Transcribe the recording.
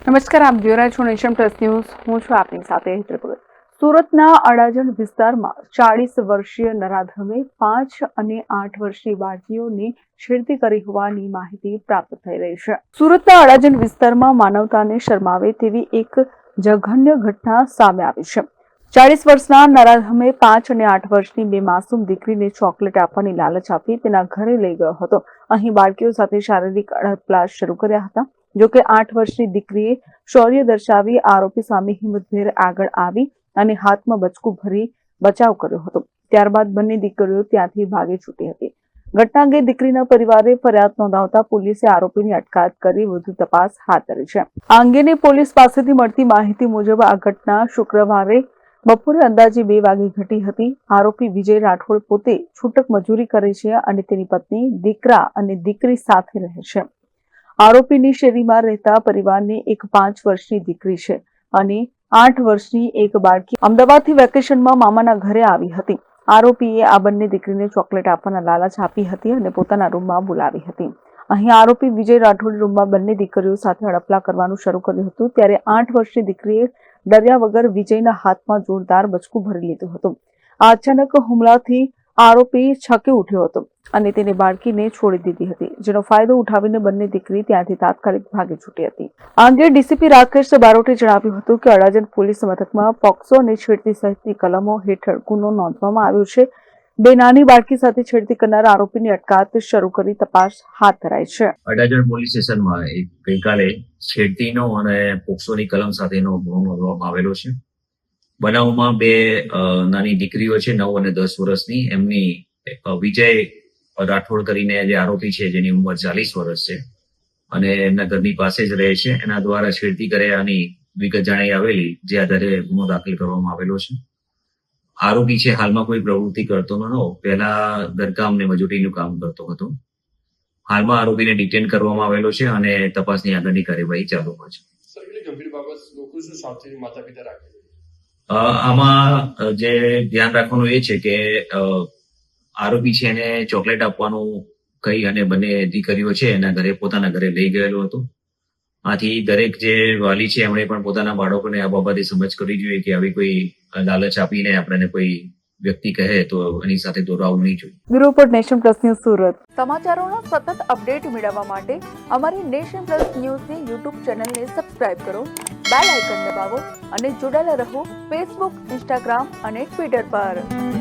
નમસ્કાર, આપ જોઈ રહ્યા છો નેશન પ્લસ ન્યૂઝ. હું છું આપની સાથે હેતલ ભગત. સુરતના અડાજણ વિસ્તારમાં 40 વર્ષીય નરાધમે 5 અને 8 વર્ષની બાળકીઓની છેડતી કરી હોવાની માહિતી પ્રાપ્ત થઈ રહી છે. સુરતના અડાજણ વિસ્તારમાં માનવતાને શરમાવે તેવી એક જઘન્ય ઘટના સામે આવી છે. 40 વર્ષના નરાધમે 5 અને 8 વર્ષની બે માસૂમ દીકરીને ચોકલેટ આપવાની લાલચ આપી તેના ઘરે લઈ ગયો હતો. અહીં બાળકીઓ સાથે શારીરિક અડપલાસ શરૂ કર્યા હતા. જોકે 8 વર્ષની દીકરીએ શૌર્ય દર્શાવી આરોપી સામે હિંમતભેર આગળ આવી અને હાથમાં બચકું ભરી બચાવ કર્યો હતો. ત્યારબાદ બંને દીકરીઓ ત્યાંથી ભાગી છૂટી હતી. ઘટના અંગે દીકરીના પરિવારે ફરિયાદ નોંધાવતા પોલીસે આરોપીની અટકાયત કરી વધુ તપાસ હાથ ધરી છે. આ અંગેની પોલીસ પાસેથી મળતી માહિતી મુજબ આ ઘટના શુક્રવારે બપોરે અંદાજે 2 વાગે ઘટી હતી. આરોપી વિજય રાઠોડ પોતે છૂટક મજૂરી કરે છે અને તેની પત્ની, દીકરા અને દીકરી સાથે રહે છે. આરોપીની શેરીમાં રહેતા પરિવારની એક 5 વર્ષની દીકરી છે અને 8 વર્ષની એક બાળકી અમદાવાદથી વેકેશનમાં મામાના ઘરે આવી હતી. આરોપીએ આ બંને દીકરીને ચોકલેટ આપવાના લાલચ આપી હતી અને પોતાના રૂમમાં બોલાવી હતી. અહીં આરોપી વિજય રાઠોડ રૂમમાં બંને દીકરીઓ સાથે હડપલા કરવાનું શરૂ કર્યું હતું. ત્યારે 8 વર્ષની દીકરીએ ડર્યા વગર વિજયના હાથમાં જોરદાર બચકું ભરી લીધું હતું. આ અચાનક હુમલાથી આરોપી છકી ઉઠ્યો હતો અને તેને બાળકીને છોડી દીધી હતી, જેનો ફાયદો ઉઠાવીને બંને દીકરી ત્યાંથી તાત્કાલિક ભાગી છૂટી હતી. આ અંગે ડીસીપી રાકેશ બારોટે જણાવ્યું હતું કે અડાજણ પોલીસ મથકમાં પોક્સો અને છેડતી સહિતની કલમો હેઠળ ગુનો નોંધવામાં આવ્યો છે. બે નાની બાળકી સાથે છેડતી કરનાર આરોપીની અટકાયત શરૂ કરી તપાસ હાથ ધરાઈ છે. અડાજણ પોલીસ સ્ટેશનમાં ગઈકાલે છેડતીનો અને પોક્સોની કલમ સાથેનો ગુનો નોંધવામાં આવેલો છે. બનાવમાં બે નાની દીકરીઓ છે, 9 અને 10 વર્ષની. એમની વિજય રાઠોડ કરીને જે આરોપી છે, જેની ઉંમર 40 વર્ષ છે અને એમના ઘરની પાસે જ રહે છે, એના દ્વારા છેડતી કર્યાની વિગત જણાઈ આવેલી, જે આધારે ગુનો દાખલ કરવામાં આવેલો છે. આરોપી છે હાલમાં કોઈ પ્રવૃત્તિ કરતો નહોતો. પહેલા ઘરકામ ને મજૂરીનું કામ કરતો હતો. હાલમાં આરોપીને ડિટેન કરવામાં આવેલો છે અને તપાસની આગળની કાર્યવાહી ચાલુ છે. આમાં જે ધ્યાન રાખવાનું એ છે કે આરોપી છે એને ચોકલેટ આપવાનું કહી અને બંને દીકરીઓ છે એના ઘરે, પોતાના ઘરે લઈ ગયેલો હતો. આથી દરેક જે વાલી છે એમણે પણ પોતાના બાળકોને આ બાબતે સમજ કરવી જોઈએ કે આવી કોઈ લાલચ આપીને આપણને કોઈ વ્યક્તિ કહે તો એની સાથે દોરાવવું નહીં જોઈએ. Bureau report, Nation Plus News, Surat. સમાચારોના સતત અપડેટ મેળવવા માટે અમારી નેશન પ્લસ ન્યૂઝની યુટ્યુબ ચેનલને સબસ્ક્રાઇબ કરો, બેલ આઇકન દબાવો અને જોડાયેલા રહો ફેસબુક, ઇન્સ્ટાગ્રામ અને ટ્વિટર પર.